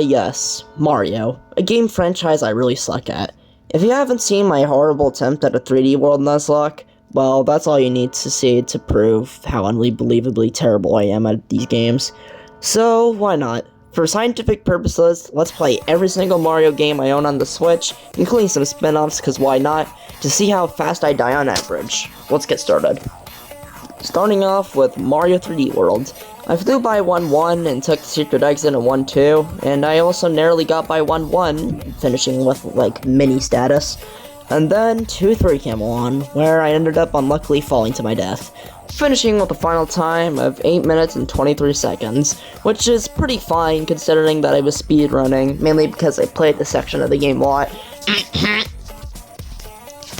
Yes, Mario, a game franchise I really suck at. If you haven't seen my horrible attempt at a 3D world Nuzlocke, well, that's all you need to see to prove how unbelievably terrible I am at these games. So, why not? For scientific purposes, let's play every single Mario game I own on the Switch, including some spin-offs, cause why not, to see how fast I die on average. Let's get started. Starting off with Mario 3D World. I flew by 1-1 and took the secret exit in 1-2, and I also narrowly got by 1-1, finishing with, like, mini status. And then 2-3 came on, where I ended up unluckily falling to my death, finishing with a final time of 8 minutes and 23 seconds, which is pretty fine considering that I was speedrunning, mainly because I played this section of the game a lot.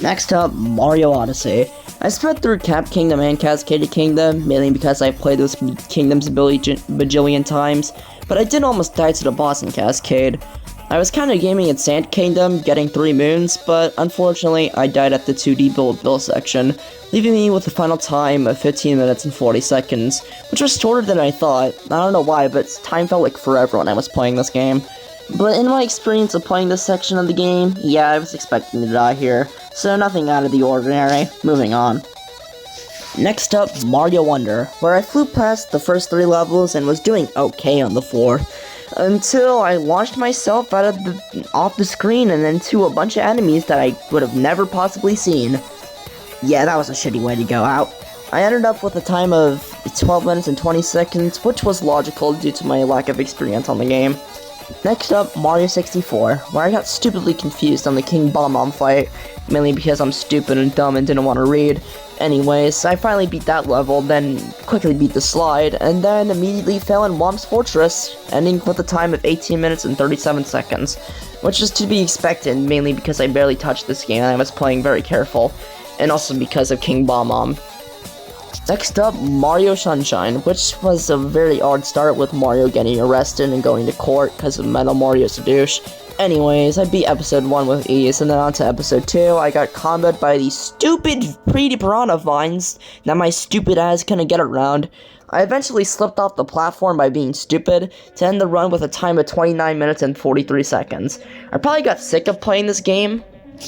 Next up, Mario Odyssey. I sped through Cap Kingdom and Cascade Kingdom, mainly because I played those kingdoms a bajillion times, but I did almost die to the boss in Cascade. I was kinda gaming in Sand Kingdom, getting 3 moons, but unfortunately I died at the 2D Bill section, leaving me with a final time of 15 minutes and 40 seconds, which was shorter than I thought. I don't know why, but time felt like forever when I was playing this game. But in my experience of playing this section of the game, yeah, I was expecting to die here, so nothing out of the ordinary. Moving on. Next up, Mario Wonder, where I flew past the first 3 levels and was doing okay on the 4th, until I launched myself off the screen and into a bunch of enemies that I would have never possibly seen. Yeah, that was a shitty way to go out. I ended up with a time of 12 minutes and 20 seconds, which was logical due to my lack of experience on the game. Next up, Mario 64, where I got stupidly confused on the King Bomb fight, mainly because I'm stupid and dumb and didn't want to read. Anyways, I finally beat that level, then quickly beat the slide, and then immediately fell in Womp's Fortress, ending with a time of 18 minutes and 37 seconds, which is to be expected, mainly because I barely touched this game and I was playing very careful, and also because of King Bomb. Next up, Mario Sunshine, which was a very odd start with Mario getting arrested and going to court because of Metal Mario's a douche. Anyways, I beat episode 1 with ease, and then on to episode 2, I got comboed by these stupid pretty piranha vines that my stupid ass couldn't get around. I eventually slipped off the platform by being stupid to end the run with a time of 29 minutes and 43 seconds. I probably got sick of playing this game,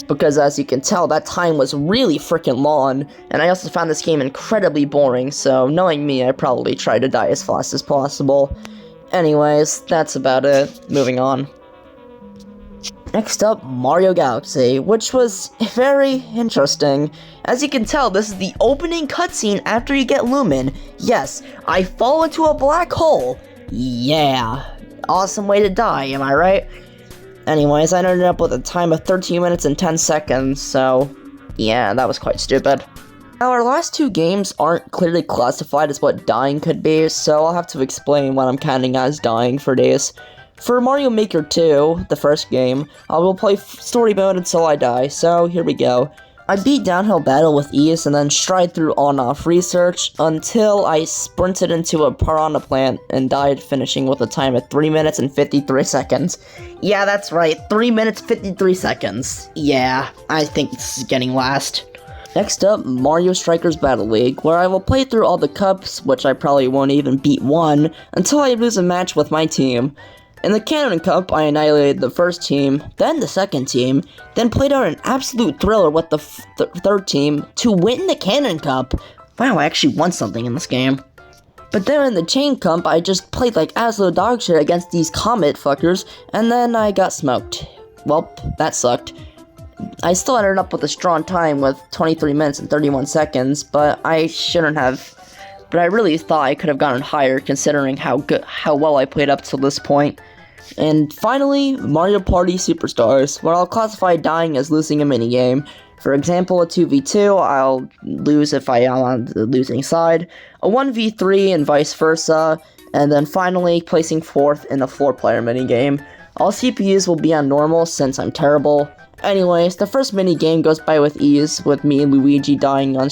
because as you can tell, that time was really freaking long, and I also found this game incredibly boring, so knowing me, I probably tried to die as fast as possible. Anyways, that's about it. Moving on. Next up, Mario Galaxy, which was very interesting. As you can tell, this is the opening cutscene after you get Lumen. Yes, I fall into a black hole. Yeah, awesome way to die, am I right? Anyways, I ended up with a time of 13 minutes and 10 seconds, so yeah, that was quite stupid. Now, our last 2 games aren't clearly classified as what dying could be, so I'll have to explain what I'm counting as dying for these. For Mario Maker 2, the first game, I will play story mode until I die, so here we go. I beat Downhill Battle with ease and then stride through on-off research until I sprinted into a piranha plant and died, finishing with a time of 3 minutes and 53 seconds. Yeah, that's right, 3 minutes 53 seconds. Yeah, I think this is getting last. Next up, Mario Strikers Battle League, where I will play through all the cups, which I probably won't even beat one, until I lose a match with my team. In the Cannon Cup, I annihilated the first team, then the second team, then played out an absolute thriller with the third team to win the Cannon Cup. Wow, I actually won something in this game. But then in the Chain Cup, I just played like absolute dog shit against these comet fuckers, and then I got smoked. Well, that sucked. I still ended up with a strong time with 23 minutes and 31 seconds, but I shouldn't have. But I really thought I could have gotten higher considering how well I played up to this point. And finally, Mario Party Superstars, where I'll classify dying as losing a minigame. For example, a 2v2, I'll lose if I am on the losing side, a 1v3 and vice versa, and then finally placing 4th in a 4-player minigame. All CPUs will be on normal since I'm terrible. Anyways, the first minigame goes by with ease, with me and Luigi dying on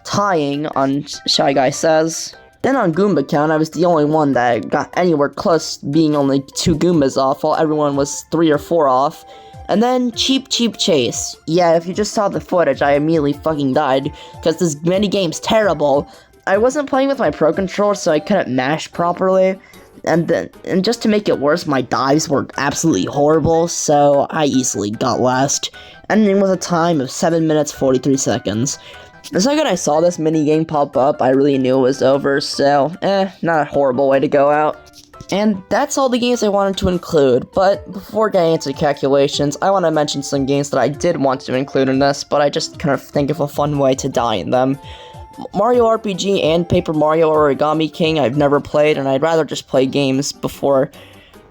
tying on Shy Guy Says. Then on Goomba Count, I was the only one that got anywhere close being only 2 Goombas off, while everyone was 3 or 4 off. And then Cheap Chase. Yeah, if you just saw the footage, I immediately fucking died, because this minigame's terrible. I wasn't playing with my Pro Controller, so I couldn't mash properly, And just to make it worse, my dives were absolutely horrible, so I easily got last, ending with a time of 7 minutes 43 seconds. The second I saw this minigame pop up, I really knew it was over, so, not a horrible way to go out. And that's all the games I wanted to include, but before getting into calculations, I want to mention some games that I did want to include in this, but I just kind of think of a fun way to die in them. Mario RPG and Paper Mario Origami King I've never played, and I'd rather just play games before.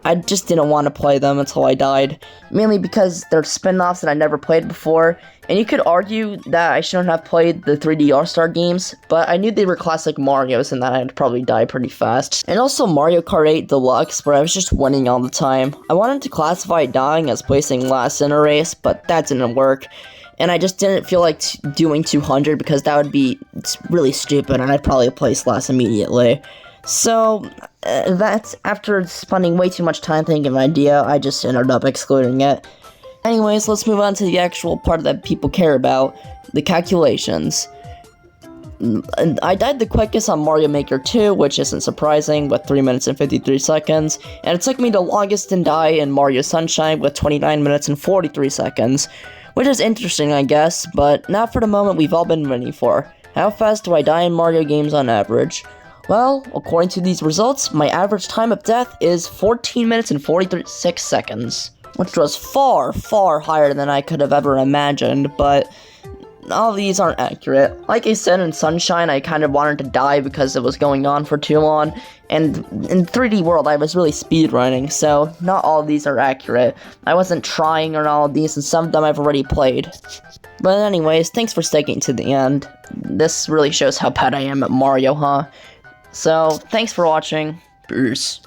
I just didn't want to play them until I died, mainly because they're spin-offs that I never played before, and you could argue that I shouldn't have played the 3D All-Star games, but I knew they were classic Marios and that I'd probably die pretty fast. And also Mario Kart 8 Deluxe, where I was just winning all the time. I wanted to classify dying as placing last in a race, but that didn't work. And I just didn't feel like doing 200 because that would be really stupid and I'd probably place last immediately. So, that's after spending way too much time thinking of an idea, I just ended up excluding it. Anyways, let's move on to the actual part that people care about, the calculations. And I died the quickest on Mario Maker 2, which isn't surprising, with 3 minutes and 53 seconds, and it took me the longest to die in Mario Sunshine with 29 minutes and 43 seconds, which is interesting, I guess, but not for the moment we've all been waiting for. How fast do I die in Mario games on average? Well, according to these results, my average time of death is 14 minutes and 46 seconds, which was far, far higher than I could have ever imagined, but all these aren't accurate. Like I said in Sunshine, I kind of wanted to die because it was going on for too long, and in 3D World, I was really speedrunning, so not all of these are accurate. I wasn't trying on all of these, and some of them I've already played. But anyways, thanks for sticking to the end. This really shows how bad I am at Mario, huh? So, thanks for watching. Peace.